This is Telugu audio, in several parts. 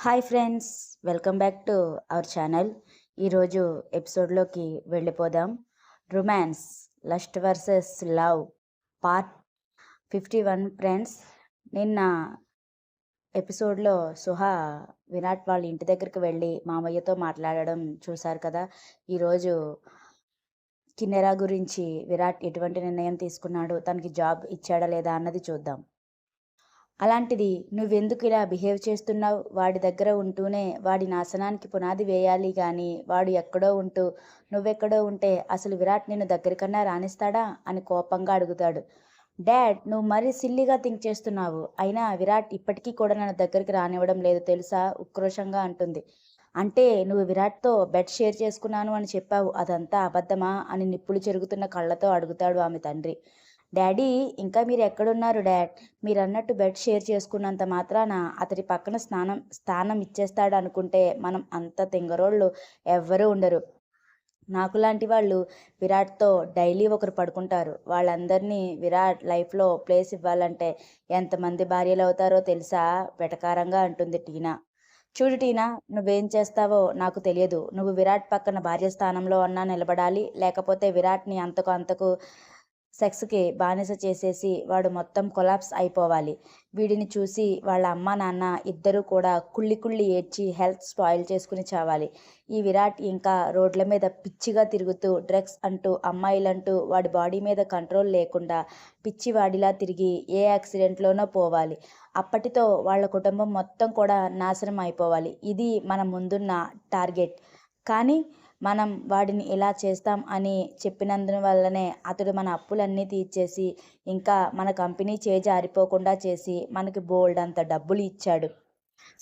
Hi friends, welcome back to our channel. ఈరోజు ఎపిసోడ్లోకి వెళ్ళిపోదాం. Romance, lust versus love part 51. Friends, నిన్న ఎపిసోడ్లో సుహా విరాట్ వాళ్ళ ఇంటి దగ్గరికి వెళ్ళి మామయ్యతో మాట్లాడడం చూశారు కదా. ఈరోజు కిన్నెరా గురించి విరాట్ ఎటువంటి నిర్ణయం తీసుకున్నాడు, తనకి జాబ్ ఇచ్చాడా లేదా అన్నది చూద్దాం. అలాంటిది నువ్వెందుకు ఇలా బిహేవ్ చేస్తున్నావు? వాడి దగ్గర ఉంటూనే వాడి నాశనానికి పునాది వేయాలి కానీ వాడు ఎక్కడో ఉంటూ నువ్వెక్కడో ఉంటే అసలు విరాట్ నిన్ను దగ్గరికన్నా రాణిస్తాడా అని కోపంగా అడుగుతాడు. డాడ్, నువ్వు మరీ సిల్లీగా థింక్ చేస్తున్నావు. అయినా విరాట్ ఇప్పటికీ కూడా నన్ను దగ్గరికి రానివ్వడం లేదు తెలుసా, ఉక్రోషంగా అంటుంది. అంటే నువ్వు విరాట్తో బెడ్ షేర్ చేసుకున్నాను అని చెప్పావు, అదంతా అబద్ధమా అని నిప్పులు చెరుగుతున్న కళ్ళతో అడుగుతాడు ఆమె తండ్రి. డాడీ, ఇంకా మీరు ఎక్కడున్నారు డాడ్? మీరన్నట్టు బెడ్ షేర్ చేసుకున్నంత మాత్రాన అతడి పక్కన స్థానం ఇచ్చేస్తాడు అనుకుంటే మనం అంత తింగరోళ్ళు ఎవ్వరూ ఉండరు. నాకులాంటి వాళ్ళు విరాట్తో డైలీ ఒకరు పడుకుంటారు. వాళ్ళందరినీ విరాట్ లైఫ్లో ప్లేస్ ఇవ్వాలంటే ఎంతమంది భార్యలు అవుతారో తెలుసా? వెటకారంగా అంటుంది టీనా. చూడు టీనా, నువ్వేం చేస్తావో నాకు తెలియదు. నువ్వు విరాట్ పక్కన భార్య స్థానంలో అన్నా నిలబడాలి, లేకపోతే విరాట్ని అంతకు సెక్స్కి బానిస చేసేసి వాడు మొత్తం కొలాప్స్ అయిపోవాలి. వీడిని చూసి వాళ్ళ అమ్మ నాన్న ఇద్దరూ కూడా కుళ్ళి కుళ్ళి ఏడ్చి హెల్త్ స్పాయిల్ చేసుకుని చావాలి. ఈ విరాట్ ఇంకా రోడ్ల మీద పిచ్చిగా తిరుగుతూ డ్రగ్స్ అంటూ అమ్మాయిలంటూ వాడి బాడీ మీద కంట్రోల్ లేకుండా పిచ్చివాడిలా తిరిగి ఏ యాక్సిడెంట్లోనో పోవాలి. అప్పటితో వాళ్ళ కుటుంబం మొత్తం కూడా నాశనం అయిపోవాలి. ఇది మన ముందున్న టార్గెట్. కానీ మనం వాడిని ఇలా చేస్తాం అని చెప్పినందువల్లనే అతడు మన అప్పులన్నీ తీర్చేసి ఇంకా మన కంపెనీ చేజారిపోకుండా చేసి మనకి బోల్డంత డబ్బులు ఇచ్చాడు.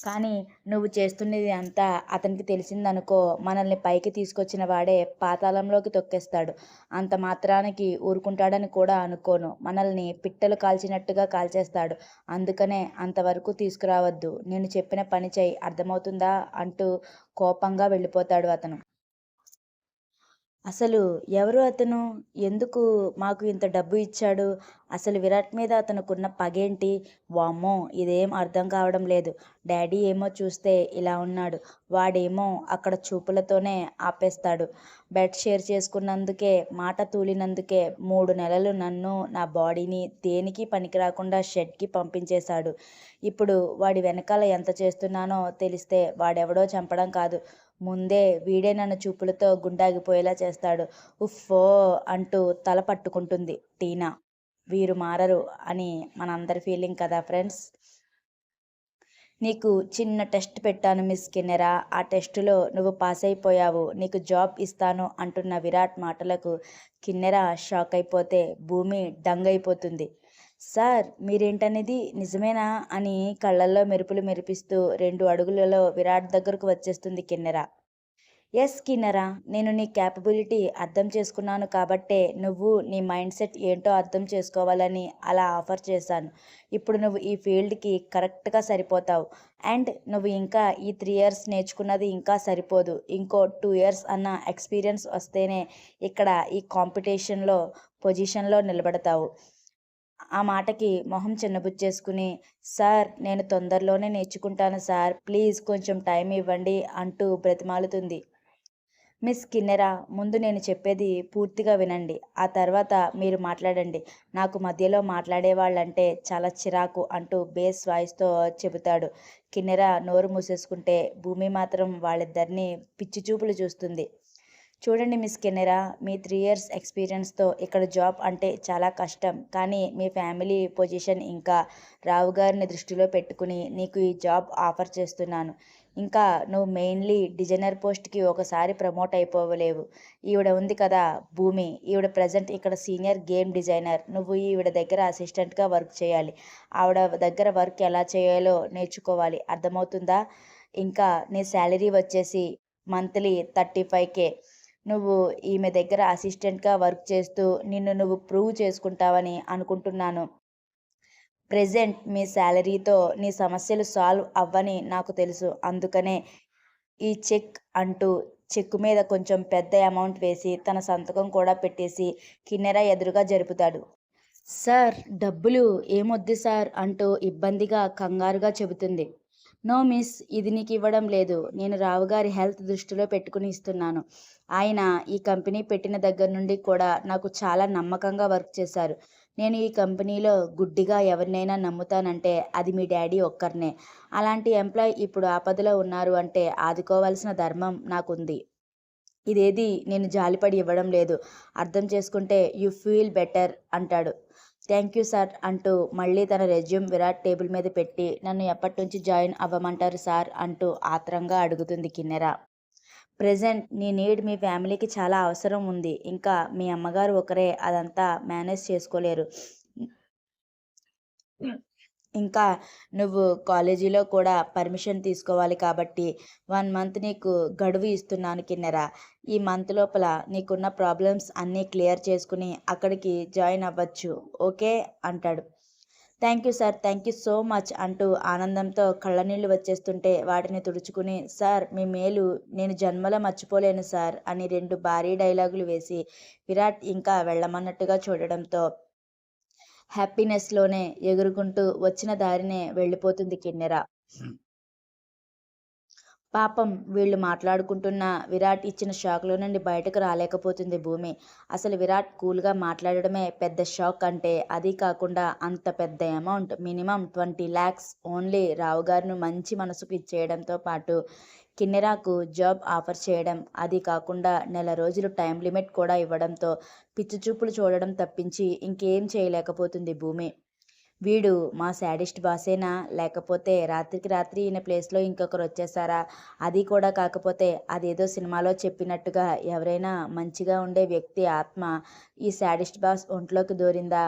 కానీ నువ్వు చేస్తున్నది అంతా అతనికి తెలిసిందనుకో, మనల్ని పైకి తీసుకొచ్చిన వాడే పాతాళంలోకి తొక్కేస్తాడు. అంత మాత్రానికి ఊరుకుంటాడని కూడా అనుకోను. మనల్ని పిట్టలు కాల్చినట్టుగా కాల్చేస్తాడు. అందుకనే అంతవరకు తీసుకురావద్దు. నేను చెప్పిన పని చెయ్యి, అర్థమవుతుందా అంటూ కోపంగా వెళ్ళిపోతాడు అతను. అసలు ఎవరు అతను? ఎందుకు మాకు ఇంత డబ్బు ఇచ్చాడు? అసలు విరాట్ మీద అతనుకున్న పగేంటి? వామ్మో, ఇదేం అర్థం కావడం లేదు. డాడీ ఏమో చూస్తే ఇలా ఉన్నాడు, వాడేమో అక్కడ చూపులతోనే ఆపేస్తాడు. బెడ్ షేర్ చేసుకున్నందుకే, మాట తూలినందుకే 3 నెలలు నన్ను, నా బాడీని దేనికి పనికిరాకుండా షెడ్కి పంపించేశాడు. ఇప్పుడు వాడి వెనకాల ఎంత చేస్తున్నానో తెలిస్తే వాడెవడో చంపడం కాదు, ముందే వీడే నన్ను చూపులతో గుండాగిపోయేలా చేస్తాడు. ఉఫ్ఫో అంటూ తల పట్టుకుంటుంది టీనా. వీరు మారరు అని మనందరి ఫీలింగ్ కదా ఫ్రెండ్స్. నీకు చిన్న టెస్ట్ పెట్టాను మిస్ కిన్నెరా, ఆ టెస్టులో నువ్వు పాస్ అయిపోయావు, నీకు జాబ్ ఇస్తాను అంటున్న విరాట్ మాటలకు కిన్నెర షాక్ అయిపోతే భూమి డంగైపోతుంది. సార్, మీరేంటనేది నిజమేనా అని కళ్ళల్లో మెరుపులు మెరిపిస్తూ 2 అడుగులలో విరాట్ దగ్గరకు వచ్చేస్తుంది కిన్నెర. ఎస్ కిన్నెరా, నేను నీ క్యాపబిలిటీ అర్థం చేసుకున్నాను కాబట్టే నువ్వు నీ మైండ్ సెట్ ఏంటో అర్థం చేసుకోవాలని అలా ఆఫర్ చేశాను. ఇప్పుడు నువ్వు ఈ ఫీల్డ్కి కరెక్ట్గా సరిపోతావు. అండ్ నువ్వు ఇంకా ఈ 3 ఇయర్స్ నేర్చుకున్నది ఇంకా సరిపోదు. ఇంకో 2 ఇయర్స్ అన్న ఎక్స్పీరియన్స్ వస్తేనే ఇక్కడ ఈ కాంపిటీషన్లో పొజిషన్లో నిలబడతావు. ఆ మాటకి మొహం చిన్నబుచ్చేసుకుని, సార్ నేను తొందరలోనే నేర్చుకుంటాను సార్, ప్లీజ్ కొంచెం టైం ఇవ్వండి అంటూ బ్రతిమాలుతుంది. మిస్ కిన్నెర, ముందు నేను చెప్పేది పూర్తిగా వినండి, ఆ తర్వాత మీరు మాట్లాడండి. నాకు మధ్యలో మాట్లాడేవాళ్ళంటే చాలా చిరాకు అంటూ బేస్ వాయిస్తో చెబుతాడు. కిన్నెర నోరు మూసేసుకుంటే భూమి మాత్రం వాళ్ళిద్దరినీ పిచ్చి చూపులు చూస్తుంది. చూడండి మిస్ కిన్నెర, మీ 3 ఇయర్స్ ఎక్స్పీరియన్స్తో ఇక్కడ జాబ్ అంటే చాలా కష్టం. కానీ మీ ఫ్యామిలీ పొజిషన్ ఇంకా రావు గారిని దృష్టిలో పెట్టుకుని నీకు ఈ జాబ్ ఆఫర్ చేస్తున్నాను. ఇంకా నువ్వు మెయిన్లీ డిజైనర్ పోస్ట్కి ఒకసారి ప్రమోట్ అయిపోవలేవు. ఈవిడ ఉంది కదా భూమి, ఈవిడ ప్రజెంట్ ఇక్కడ సీనియర్ గేమ్ డిజైనర్. నువ్వు ఈవిడ దగ్గర అసిస్టెంట్గా వర్క్ చేయాలి. ఆవిడ దగ్గర వర్క్ ఎలా చేయాలో నేర్చుకోవాలి, అర్థమవుతుందా? ఇంకా నీ శాలరీ వచ్చేసి మంత్లీ 35K. నువ్వు ఈమె దగ్గర అసిస్టెంట్గా వర్క్ చేస్తూ నిన్ను నువ్వు ప్రూవ్ చేసుకుంటావని అనుకుంటున్నాను. ప్రెజెంట్ మీ శాలరీతో నీ సమస్యలు సాల్వ్ అవ్వని నాకు తెలుసు. అందుకనే ఈ చెక్ అంటూ చెక్కు మీద కొంచెం పెద్ద అమౌంట్ వేసి తన సంతకం కూడా పెట్టేసి కిన్నెర ఎదురుగా జరుపుతాడు. సార్, డబ్బులు ఏమొద్దు సార్ అంటూ ఇబ్బందిగా కంగారుగా చెబుతుంది. నో మిస్, ఇది నీకు ఇవ్వడం లేదు. నేను రావుగారి హెల్త్ దృష్టిలో పెట్టుకుని ఇస్తున్నాను. ఆయన ఈ కంపెనీ పెట్టిన దగ్గర నుండి కూడా నాకు చాలా నమ్మకంగా వర్క్ చేశారు. నేను ఈ కంపెనీలో గుడ్డిగా ఎవరినైనా నమ్ముతానంటే అది మీ డాడీ ఒక్కరినే. అలాంటి ఎంప్లాయ్ ఇప్పుడు ఆపదలో ఉన్నారు అంటే ఆదుకోవాల్సిన ధర్మం నాకుంది. ఇదేది నేను జాలిపడి ఇవ్వడం లేదు. అర్థం చేసుకుంటే యూ ఫీల్ బెటర్ అంటాడు. థ్యాంక్ యూ సార్ అంటూ మళ్ళీ తన రెజ్యూమ్ విరాట్ టేబుల్ మీద పెట్టి, నన్ను ఎప్పటినుంచి జాయిన్ అవ్వమంటారు సార్ అంటూ ఆత్రంగా అడుగుతుంది కిన్నెర. ప్రెజెంట్ నీ నీడ్ మీ ఫ్యామిలీకి చాలా అవసరం ఉంది. ఇంకా మీ అమ్మగారు ఒకరే అదంతా మేనేజ్ చేసుకోలేరు. ఇంకా నువ్వు కాలేజీలో కూడా పర్మిషన్ తీసుకోవాలి కాబట్టి 1 మంత్ నీకు గడువు ఇస్తున్నాను కిన్నెర. ఈ మంత్ లోపల నీకున్న ప్రాబ్లమ్స్ అన్నీ క్లియర్ చేసుకుని అక్కడికి జాయిన్ అవ్వచ్చు. ఓకే అంటాడు. Thank you sir, thank you so much అంటూ ఆనందంతో కళ్ళనీళ్ళు వచ్చేస్తుంటే వాటిని తుడుచుకుని, సార్ మీ మేలు నేను జన్మలో మర్చిపోలేను సార్ అని 2 భారీ డైలాగులు వేసి విరాట్ ఇంకా వెళ్ళమన్నట్టుగా చూడడంతో హ్యాపీనెస్లోనే ఎగురుకుంటూ వచ్చిన దారినే వెళ్ళిపోతుంది కిన్నెర. పాపం వీళ్ళు మాట్లాడుకుంటున్న విరాట్ ఇచ్చిన షాక్లో నుండి బయటకు రాలేకపోతుంది భూమి. అసలు విరాట్ కూల్గా మాట్లాడడమే పెద్ద షాక్ అంటే, అది కాకుండా అంత పెద్ద అమౌంట్, మినిమం 20 lakhs ఓన్లీ రావుగారిని మంచి మనసుకు ఇచ్చేయడంతో పాటు కిన్నెరాకు జాబ్ ఆఫర్ చేయడం, అది కాకుండా నెల రోజులు టైం లిమిట్ కూడా ఇవ్వడంతో పిచ్చి చూపులు చూడడం తప్పించి ఇంకేం చేయలేకపోతుంది భూమి. వీడు మా శాడిస్ట్ బాసేనా, లేకపోతే రాత్రికి రాత్రి ఈయన ప్లేస్లో ఇంకొకరు వచ్చేసారా, అది కూడా కాకపోతే అదేదో సినిమాలో చెప్పినట్టుగా ఎవరైనా మంచిగా ఉండే వ్యక్తి ఆత్మ ఈ శాడిస్ట్ బాస్ ఒంట్లోకి దూరిందా,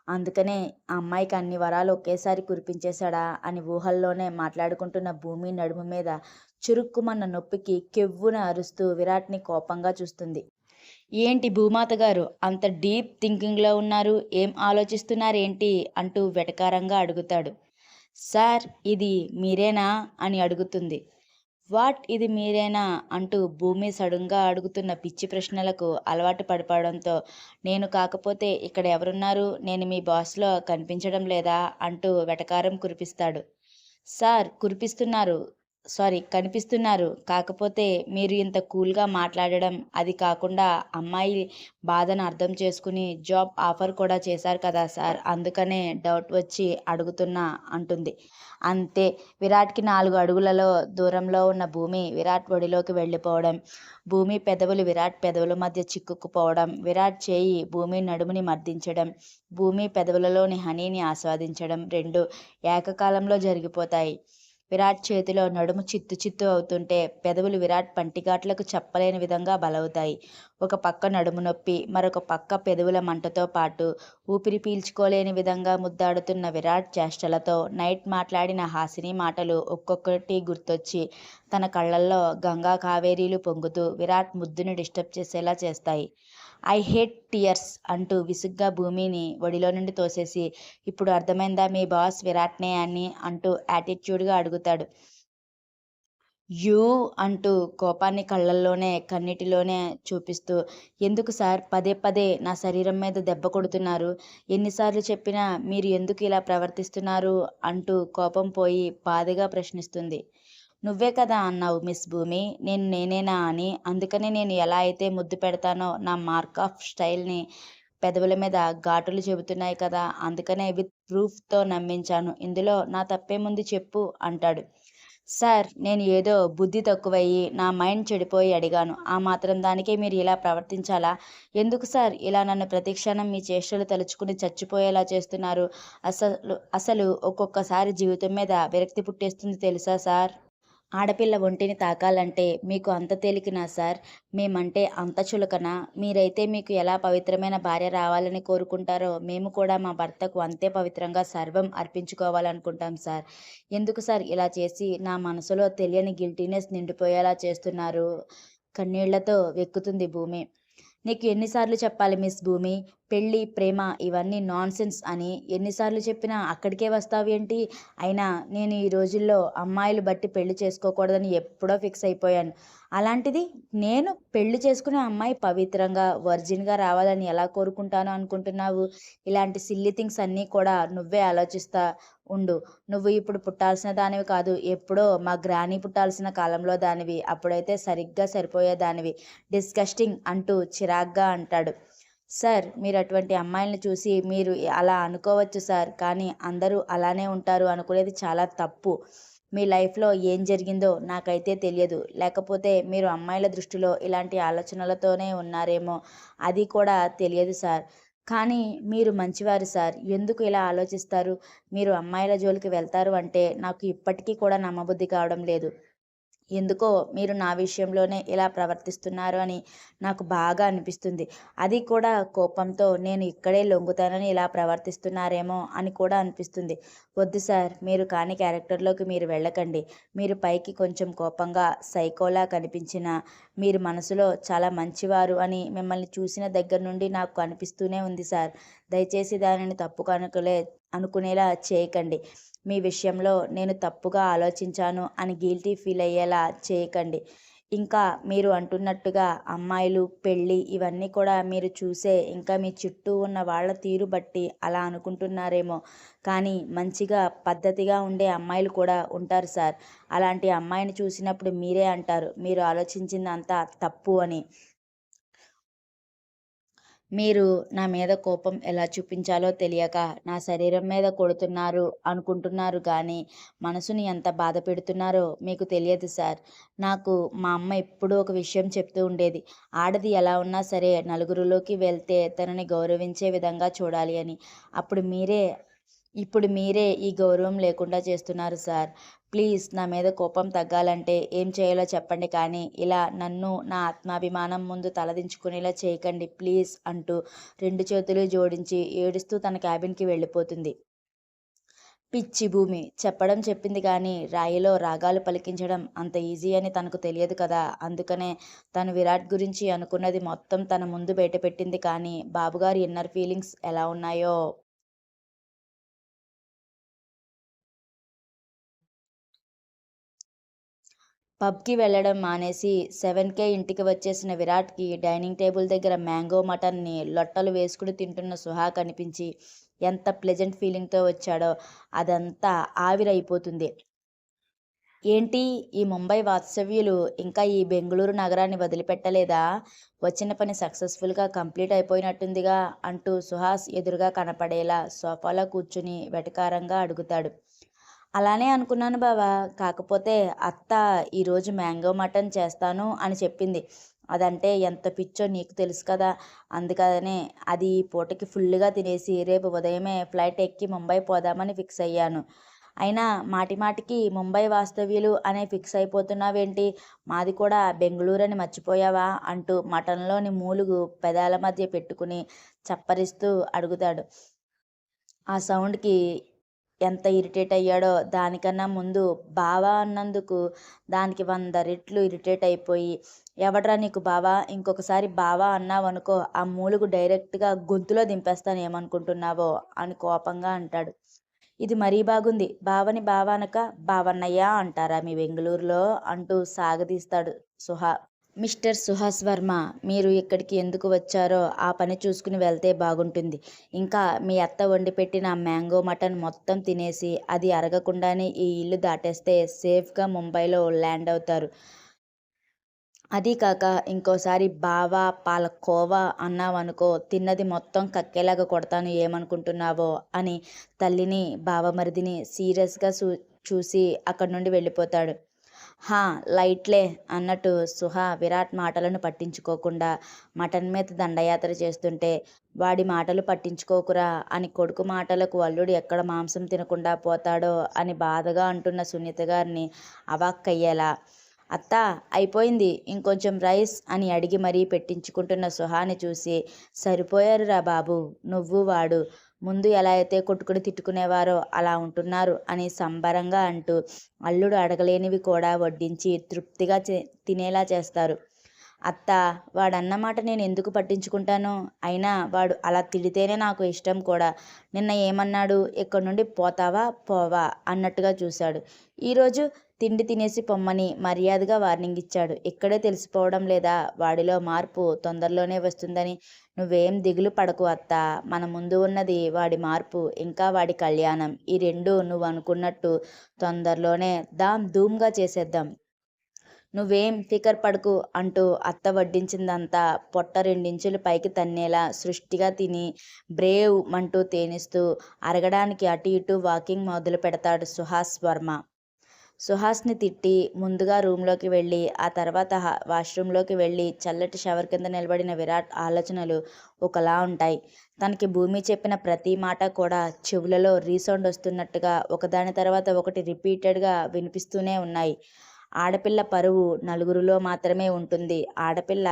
అందుకనే ఆ అమ్మాయికి అన్ని వరాలు ఒకేసారి కురిపించేశాడా అని ఊహల్లోనే మాట్లాడుకుంటున్న భూమి నడుము మీద చురుక్కుమన్న నొప్పికి కెవ్వున అరుస్తూ విరాట్ని కోపంగా చూస్తుంది. ఏంటి భూమాత గారు అంత డీప్ థింకింగ్లో ఉన్నారు, ఏం ఆలోచిస్తున్నారేంటి అంటూ వెటకారంగా అడుగుతాడు. సార్ ఇది మీరేనా అని అడుగుతుంది. వాట్ ఇది మీరేనా అంటూ భూమి సడన్గా అడుగుతున్న పిచ్చి ప్రశ్నలకు అలవాటు పడిపోవడంతో, నేను కాకపోతే ఇక్కడ ఎవరున్నారు, నేను మీ బాస్లో కనిపించడం లేదా అంటూ వెటకారం కురిపిస్తాడు. సార్ కనిపిస్తున్నారు, కాకపోతే మీరు ఇంత కూల్గా మాట్లాడడం, అది కాకుండా అమ్మాయి బాధను అర్థం చేసుకుని జాబ్ ఆఫర్ కూడా చేశారు కదా సార్, అందుకనే డౌట్ వచ్చి అడుగుతున్నా అంటుంది. అంతే. విరాట్కి 4 అడుగులలో దూరంలో ఉన్న భూమి విరాట్ ఒడిలోకి వెళ్ళిపోవడం, భూమి పెదవులు విరాట్ పెదవుల మధ్య చిక్కుకుపోవడం, విరాట్ చేయి భూమి నడుముని మర్దించడం, భూమి పెదవులలోని హనీని ఆస్వాదించడం 2 ఏకకాలంలో జరిగిపోతాయి. విరాట్ చేతిలో నడుము చిత్తు చిత్తు అవుతుంటే పెదవులు విరాట్ పంటిఘాట్లకు చెప్పలేని విధంగా బలవుతాయి. ఒక పక్క నడుము నొప్పి, మరొక పక్క పెదవుల మంటతో పాటు ఊపిరి పీల్చుకోలేని విధంగా ముద్దాడుతున్న విరాట్ చేష్టలతో నైట్ మాట్లాడిన హాసిని మాటలు ఒక్కొక్కటి గుర్తొచ్చి తన కళ్ళల్లో గంగా కావేరీలు పొంగుతూ విరాట్ ముద్దుని డిస్టర్బ్ చేసేలా చేస్తాయి. ఐ హేట్ టియర్స్ అంటూ విసుగ్గా భూమిని ఒడిలో నుండి తోసేసి, ఇప్పుడు అర్థమైందా మీ బాస్ విరాట్నే అని అంటూ యాటిట్యూడ్గా అడుగుతాడు. యూ అంటూ కోపాన్ని కళ్ళల్లోనే కన్నిటిలోనే చూపిస్తూ, ఎందుకు సార్ పదే పదే నా శరీరం మీద దెబ్బ కొడుతున్నారు, ఎన్నిసార్లు చెప్పినా మీరు ఎందుకు ఇలా ప్రవర్తిస్తున్నారు అంటూ కోపం పోయి బాధగా ప్రశ్నిస్తుంది. నువ్వే కదా అన్నావు మిస్ భూమి నేనేనా అని, అందుకనే నేను ఎలా అయితే ముద్దు పెడతానో నా మార్క్ ఆఫ్ స్టైల్ని పెదవుల మీద ఘాటులు చెబుతున్నాయి కదా, అందుకనే విత్ ప్రూఫ్తో నమ్మించాను, ఇందులో నా తప్పేముంది చెప్పు అంటాడు. సార్ నేను ఏదో బుద్ధి తక్కువయ్యి నా మైండ్ చెడిపోయి అడిగాను, ఆ మాత్రం దానికే మీరు ఇలా ప్రవర్తించాలా, ఎందుకు సార్ ఇలా నన్ను ప్రతిక్షణం మీ చేష్టలు తలుచుకుని చచ్చిపోయేలా చేస్తున్నారు, అసలు ఒక్కొక్కసారి జీవితం మీద విరక్తి పుట్టేస్తుంది తెలుసా సార్. ఆడపిల్ల ఒంటిని తాకాలంటే మీకు అంత తేలికనా సార్, మేమంటే అంత చులకనా, మీరైతే మీకు ఎలా పవిత్రమైన భార్య రావాలని కోరుకుంటారో మేము కూడా మా భర్తకు అంతే పవిత్రంగా సర్వం అర్పించుకోవాలనుకుంటాం సార్, ఎందుకు సార్ ఇలా చేసి నా మనసులో తెలియని గిల్టీనెస్ నిండిపోయేలా చేస్తున్నారు, కన్నీళ్లతో వెక్కుతుంది భూమి. నీకు ఎన్నిసార్లు చెప్పాలి మిస్ భూమి, పెళ్ళి, ప్రేమ ఇవన్నీ నాన్‌సెన్స్ అని ఎన్నిసార్లు చెప్పినా అక్కడికే వస్తావేంటి? అయినా నేను ఈ రోజుల్లో అమ్మాయిలు బట్టి పెళ్లి చేసుకోకూడదని ఎప్పుడో ఫిక్స్ అయిపోయాను. అలాంటిది నేను పెళ్లి చేసుకునే అమ్మాయి పవిత్రంగా, వర్జిన్‌గా రావాలని ఎలా కోరుకుంటాను అనుకుంటున్నావు? ఇలాంటి సిల్లీ థింగ్స్ అన్నీ కూడా నువ్వే ఆలోచిస్తా ఉండు. నువ్వు ఇప్పుడు పుట్టాల్సిన దానివి కాదు. ఎప్పుడో మా గ్రాని పుట్టాల్సిన కాలంలో దానివి. అప్పుడైతే సరిగ్గా సరిపోయేదానివి. డిస్గస్టింగ్ అంటూ చిరాగ్గా అంటాడు. సార్, మీరు అటువంటి అమ్మాయిల్ని చూసి మీరు అలా అనుకోవచ్చు సార్. కానీ అందరూ అలానే ఉంటారు అనుకునేది చాలా తప్పు. మీ లైఫ్‌లో ఏం జరిగిందో నాకైతే తెలియదు. లేకపోతే మీరు అమ్మాయిల దృష్టిలో ఇలాంటి ఆలోచనలతోనే ఉన్నారేమో అది కూడా తెలియదు సార్. కానీ మీరు మంచివారు సార్. ఎందుకు ఇలా ఆలోచిస్తారు? మీరు అమ్మాయిల జోలికి వెళ్తారు అంటే నాకు ఇప్పటికీ కూడా నమ్మబుద్ధి కావడం లేదు. ఎందుకో మీరు నా విషయంలోనే ఇలా ప్రవర్తిస్తున్నారు అని నాకు బాగా అనిపిస్తుంది. అది కూడా కోపంతో నేను ఇక్కడే లొంగుతానని ఇలా ప్రవర్తిస్తున్నారేమో అని కూడా అనిపిస్తుంది. వద్దు సార్, మీరు కాని క్యారెక్టర్‌లోకి మీరు వెళ్ళకండి. మీరు పైకి కొంచెం కోపంగా, సైకోలా కనిపించినా మీరు మనసులో చాలా మంచివారు అని మిమ్మల్ని చూసిన దగ్గర నుండి నాకు అనిపిస్తూనే ఉంది సార్. దయచేసి దానిని తప్పుగా అనుకునేలా చేయకండి. మీ విషయంలో నేను తప్పుగా ఆలోచించాను అని గిల్టీ ఫీల్ అయ్యేలా చేయకండి. ఇంకా మీరు అంటున్నట్టుగా అమ్మాయిలు, పెళ్ళి ఇవన్నీ కూడా మీరు చూసే ఇంకా మీ చుట్టూ ఉన్న వాళ్ళ తీరు బట్టి అలా అనుకుంటున్నారేమో. కానీ మంచిగా, పద్ధతిగా ఉండే అమ్మాయిలు కూడా ఉంటారు సార్. అలాంటి అమ్మాయిని చూసినప్పుడు మీరే అంటారు, మీరు ఆలోచించిందంతా తప్పు అని. మీరు నా మీద కోపం ఎలా చూపించాలో తెలియక నా శరీరం మీద కొడుతున్నారు అనుకుంటున్నారు కానీ మనసుని ఎంత బాధ పెడుతున్నారో మీకు తెలియదు సార్. నాకు మా అమ్మ ఎప్పుడూ ఒక విషయం చెప్తూ ఉండేది. ఆడది ఎలా ఉన్నా సరే నలుగురిలోకి వెళ్తే తనని గౌరవించే విధంగా చూడాలి అని. అప్పుడు మీరే ఇప్పుడు మీరే ఈ గౌరవం లేకుండా చేస్తున్నారు సార్. ప్లీజ్ నా మీద కోపం తగ్గాలంటే ఏం చేయాలో చెప్పండి కానీ ఇలా నన్ను నా ఆత్మాభిమానం ముందు తలదించుకునేలా చేయకండి ప్లీజ్ అంటూ 2 చేతులు జోడించి ఏడుస్తూ తన క్యాబిన్‌కి వెళ్ళిపోతుంది. పిచ్చి భూమి చెప్పడం చెప్పింది కానీ రాయిలో రాగాలు పలికించడం అంత ఈజీ అని తనకు తెలియదు కదా! అందుకనే తను విరాట్ గురించి అనుకున్నది మొత్తం తన ముందు బయటపెట్టింది కానీ బాబుగారి ఇన్నర్ ఫీలింగ్స్ ఎలా ఉన్నాయో పబ్‌కి వెళ్ళడం మానేసి 7కే ఇంటికి వచ్చేసిన విరాట్‌కి డైనింగ్ టేబుల్ దగ్గర మ్యాంగో మటన్‌ని లొట్టలు వేసుకుని తింటున్న సుహా కనిపించి ఎంత ప్లెజెంట్ ఫీలింగ్‌తో వచ్చాడో అదంతా ఆవిరైపోతుంది. ఏంటి ఈ ముంబై వాస్తవ్యులు ఇంకా ఈ బెంగుళూరు నగరాన్ని వదిలిపెట్టలేదా? వచ్చిన పని సక్సెస్‌ఫుల్‌గా కంప్లీట్ అయిపోయినట్టుందిగా అంటూ సుహాస్ ఎదురుగా కనపడేలా సోఫాలో కూర్చుని వెటకారంగా అడుగుతాడు. అలానే అనుకున్నాను బావ. కాకపోతే అత్త ఈరోజు మ్యాంగో మటన్ చేస్తాను అని చెప్పింది. అదంటే ఎంత పిచ్చో నీకు తెలుసు కదా! అందుకనే అది ఈ పూటకి ఫుల్లుగా తినేసి రేపు ఉదయమే ఫ్లైట్ ఎక్కి ముంబై పోదామని ఫిక్స్ అయ్యాను. అయినా మాటి మాటికి ముంబై వాస్తవ్యులు అనే ఫిక్స్ అయిపోతున్నావేంటి? మాది కూడా బెంగుళూరని మర్చిపోయావా? అంటూ మటన్‌లోని మూలుగు పెదాల మధ్య పెట్టుకుని చప్పరిస్తూ అడుగుతాడు. ఆ సౌండ్‌కి ఎంత ఇరిటేట్ అయ్యాడో దానికన్నా ముందు బావ అన్నందుకు దానికి 100 రెట్లు ఇరిటేట్ అయిపోయి, ఎవడ్రా నీకు బావ? ఇంకొకసారి బావ అన్నావనుకో ఆ మూలుగు డైరెక్ట్‌గా గొంతులో దింపేస్తాను ఏమనుకుంటున్నావో అని కోపంగా అంటాడు. ఇది మరీ బాగుంది. బావని బావ అనక బావన్నయ్య అంటారా మీ బెంగుళూరులో? అంటూ సాగదీస్తాడు సుహా. మిస్టర్ సుహాస్ వర్మ, మీరు ఇక్కడికి ఎందుకు వచ్చారో ఆ పని చూసుకుని వెళ్తే బాగుంటుంది. ఇంకా మీ అత్త వండిపెట్టిన మ్యాంగో మటన్ మొత్తం తినేసి అది అరగకుండానే ఈ ఇల్లు దాటేస్తే సేఫ్‌గా ముంబైలో ల్యాండ్ అవుతారు. అదీ కాక ఇంకోసారి బావ, పాలకోవా అన్నావనుకో తిన్నది మొత్తం కక్కేలాగా కొడతాను ఏమనుకుంటున్నావో అని తల్లిని, బావమరిదిని సీరియస్‌గా చూసి అక్కడి నుండి వెళ్ళిపోతాడు. హా! లైట్‌లే అన్నట్టు సుహా విరాట్ మాటలను పట్టించుకోకుండా మటన్ మీద దండయాత్ర చేస్తుంటే, వాడి మాటలు పట్టించుకోకురా అని కొడుకు మాటలకు అల్లుడు ఎక్కడ మాంసం తినకుండా పోతాడో అని బాధగా అంటున్న సునీత గారిని అవాక్కయ్యేలా, అత్తా అయిపోయింది ఇంకొంచెం రైస్ అని అడిగి మరీ పెట్టించుకుంటున్న సుహాని చూసి, సరిపోయారురా బాబు నువ్వు వాడు. ముందు ఎలా అయితే కొట్టుకుని తిట్టుకునేవారో అలా ఉంటున్నారు అని సంబరంగా అంటూ అల్లుడు అడగలేనివి కూడా వడ్డించి తృప్తిగా తినేలా చేస్తారు. అత్త, వాడన్న మాట నేను ఎందుకు పట్టించుకుంటాను? అయినా వాడు అలా తిడితేనే నాకు ఇష్టం కూడా. నిన్న ఏమన్నాడు? ఇక్కడి నుండి పోతావా? పోవా? అన్నట్టుగా చూశాడు. ఈరోజు తిండి తినేసి పొమ్మని మర్యాదగా వార్నింగ్ ఇచ్చాడు. ఇక్కడే తెలిసిపోవడం లేదా వాడిలో మార్పు తొందరలోనే వస్తుందని? నువ్వేం దిగులు పడకు అత్తా. మన ముందు ఉన్నది వాడి మార్పు, ఇంకా వాడి కళ్యాణం. ఈ రెండు నువ్వు అనుకున్నట్టు తొందరలోనే దాం ధూమ్గా చేసేద్దాం. నువ్వేం ఫికర్ పడకు అంటూ అత్త వడ్డించిందంతా పొట్ట రెండించులు పైకి తన్నేలా సృష్టిగా తిని బ్రేవ్ మంటూ తేనిస్తూ అరగడానికి అటు ఇటు వాకింగ్ మొదలు పెడతాడు సుహాస్ వర్మ. సుహాస్ని తిట్టి ముందుగా రూంలోకి వెళ్ళి ఆ తర్వాత వాష్రూంలోకి వెళ్ళి చల్లటి షవర్ కింద నిలబడిన విరాట్ ఆలోచనలు ఒకలా ఉంటాయి. తనకి భూమి చెప్పిన ప్రతి మాట కూడా చెవులలో రీసౌండ్ వస్తున్నట్టుగా ఒకదాని తర్వాత ఒకటి రిపీటెడ్గా వినిపిస్తూనే ఉన్నాయి. ఆడపిల్ల పరువు నలుగురిలో మాత్రమే ఉంటుంది. ఆడపిల్ల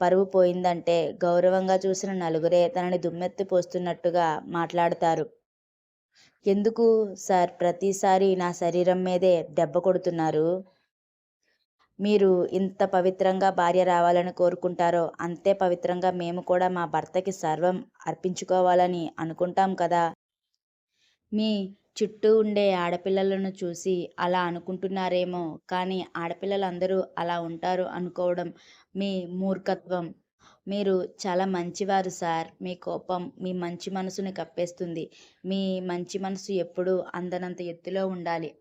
పరువు పోయిందంటే గౌరవంగా చూసిన నలుగురే తనని దుమ్మెత్తి పోస్తున్నట్టుగా మాట్లాడతారు. ఎందుకు సార్ ప్రతిసారి నా శరీరం మీదే దెబ్బ కొడుతున్నారు? మీరు ఇంత పవిత్రంగా భార్య రావాలని కోరుకుంటారో అంతే పవిత్రంగా మేము కూడా మా భర్తకి సర్వం అర్పించుకోవాలని అనుకుంటాం కదా. మీ చుట్టూ ఉండే ఆడపిల్లలను చూసి అలా అనుకుంటున్నారేమో, కానీ ఆడపిల్లలందరూ అలా ఉంటారు అనుకోవడం మీ మూర్ఖత్వం. మీరు చాలా మంచివారు సార్. మీ కోపం మీ మంచి మనసుని కప్పేస్తుంది. మీ మంచి మనసు ఎప్పుడూ అందనంత ఎత్తులో ఉండాలి.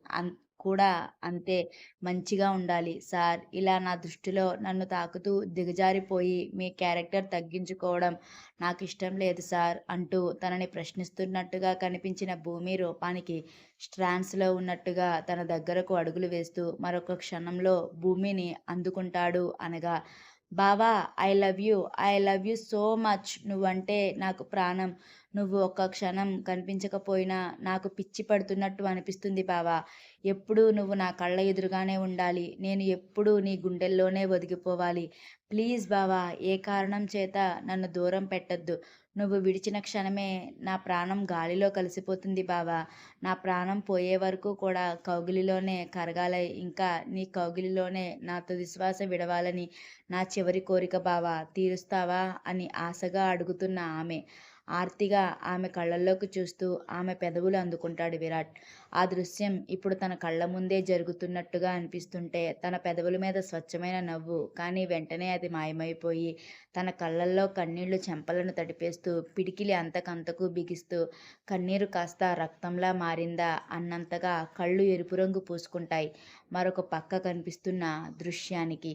కూడా అంతే మంచిగా ఉండాలి సార్. ఇలా నా దృష్టిలో నన్ను తాకుతూ దిగజారిపోయి మీ క్యారెక్టర్ తగ్గించుకోవడం నాకిష్టం లేదు సార్ అంటూ తనని ప్రశ్నిస్తున్నట్టుగా కనిపించిన భూమి రూపానికి స్ట్రాన్స్లో ఉన్నట్టుగా తన దగ్గరకు అడుగులు వేస్తూ మరొక క్షణంలో భూమిని అందుకుంటాడు అనగా, బావా, I love you so much. నువ్వంటే నాకు ప్రాణం. నువ్వు ఒక్క క్షణం కనిపించకపోయినా నాకు పిచ్చి పడుతున్నట్టు అనిపిస్తుంది బావా. ఎప్పుడూ నువ్వు నా కళ్ళ ఎదురుగానే ఉండాలి. నేను ఎప్పుడూ నీ గుండెల్లోనే ఒదిగిపోవాలి. ప్లీజ్ బావా, ఏ కారణం చేత నన్ను దూరం పెట్టొద్దు. నువ్వు విడిచిన క్షణమే నా ప్రాణం గాలిలో కలిసిపోతుంది బావా. నా ప్రాణం పోయే వరకు కూడా కౌగిలిలోనే కరగాలి. ఇంకా నీ కౌగిలిలోనే నా తుది శ్వాస విడవాలని నా చివరి కోరిక బావా. తీరుస్తావా అని ఆశగా అడుగుతున్న ఆమె ఆర్తిగా ఆమె కళ్ళల్లోకి చూస్తూ ఆమె పెదవులు అందుకుంటాడు విరాట్. ఆ దృశ్యం ఇప్పుడు తన కళ్ళ ముందే జరుగుతున్నట్టుగా అనిపిస్తుంటే తన పెదవుల మీద స్వచ్ఛమైన నవ్వు, కానీ వెంటనే అది మాయమైపోయి తన కళ్ళల్లో కన్నీళ్లు చెంపలను తడిపేస్తూ పిడికిలి అంతకంతకు బిగిస్తూ కన్నీరు కాస్త రక్తంలా మారిందా అన్నంతగా కళ్ళు ఎరుపు రంగు పూసుకుంటాయి మరొక పక్క కనిపిస్తున్న దృశ్యానికి.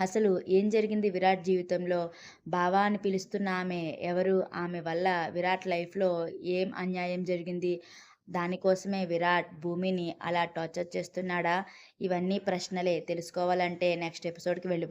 అసలు ఏం జరిగింది విరాట్ జీవితంలో? బావా అని పిలుస్తున్న ఆమె ఎవరు? ఆమె వల్ల విరాట్ లైఫ్‌లో ఏం అన్యాయం జరిగింది? దానికోసమే విరాట్ భూమిని అలా టార్చర్ చేస్తున్నాడా? ఇవన్నీ ప్రశ్నలే. తెలుసుకోవాలంటే నెక్స్ట్ ఎపిసోడ్‌కి వెళ్ళిపో